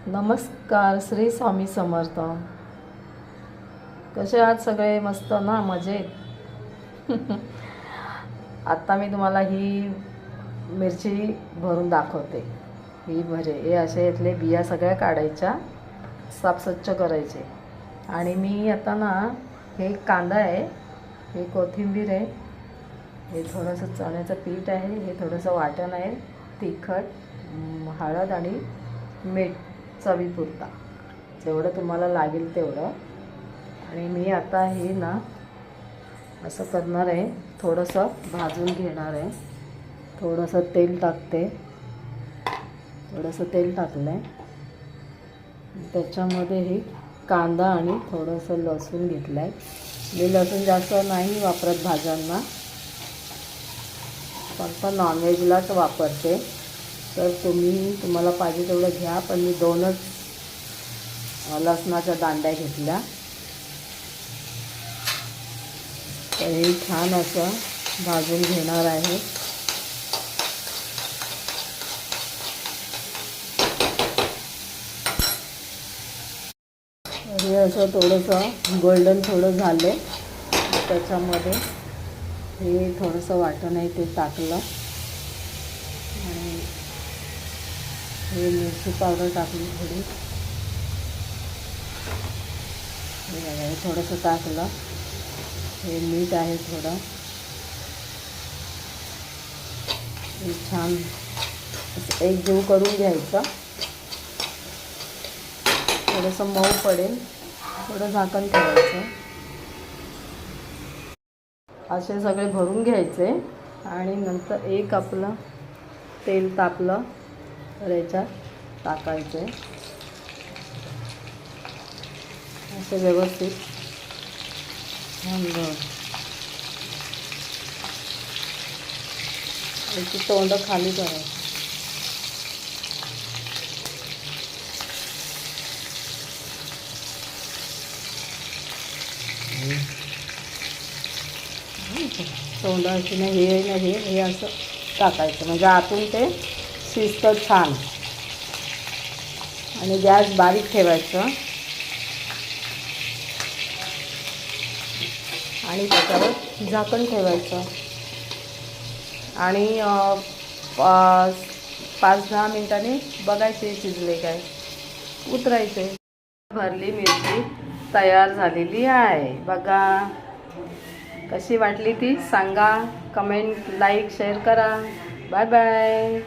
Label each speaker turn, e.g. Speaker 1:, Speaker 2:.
Speaker 1: नमस्कार, श्री स्वामी समर्थ. कसे आहात सगळे? मस्त ना, मजेत. आत्ता मी तुम्हाला ही मिरची भरून दाखवते. ही हे असे यातले बिया सगळ्या काढायच्या, साफ स्वच्छ करायचे. आणि मी आता ना, हे कांदा आहे, हे कोथिंबीर आहे, हे थोडंसं चण्याचं पीठ आहे, हे थोडंसं वाटण आहे, तिखट, हळद आणि मीठ चवीपुरता, जेवढं तुम्हाला लागेल तेवढं. आणि मी आता हे ना असं करणार आहे, थोडंसं भाजून घेणार आहे. थोडंसं तेल टाकते, थोडंसं तेल टाकलं आहे. त्याच्यामध्ये हे कांदा आणि थोडंसं लसूण घेतलं आहे. मी लसूण जास्त नाही वापरत भाज्यांना, फक्त नॉनव्हेजलाच वापरते. तर तुम्हाला पाहिजे तेवढं घ्या, पण मी 2च लसणाच्या दांड्या घेतल्या. तर हे छान असं भाजून घेणार आहे. हे असं थोडंसं गोल्डन थोडं झालं, त्याच्यामध्ये हे थोडंसं वाटण आहे ते टाकलं. आणि हे मिरची पावडर टाकली थोडी, हे थोडंसं टाकलं. हे मीठ आहे थोडं. हे छान असं एकजीव करून घ्यायचं. थोडंसं मऊ पडेल, थोडं झाकण ठेवायचं. असे सगळे भरून घ्यायचे. आणि नंतर एक आपलं तेल तापलं तर याच्यात टाकायचे. असे व्यवस्थित याची तोंड खाली करायचं. तोंड अशी ना, हे असं टाकायचं, म्हणजे आतून ते शिजतं छान. आणि गॅस बारीक ठेवायचं आणि त्याच्यावर झाकण ठेवायचं. आणि 5-10 मिनिटांनी बघायचे शिजले काय, उतरायचे. भरली मिरची तयार झालेली आहे. बघा कशी वाटली ती सांगा, कमेंट, लाईक, शेअर करा. Bye bye.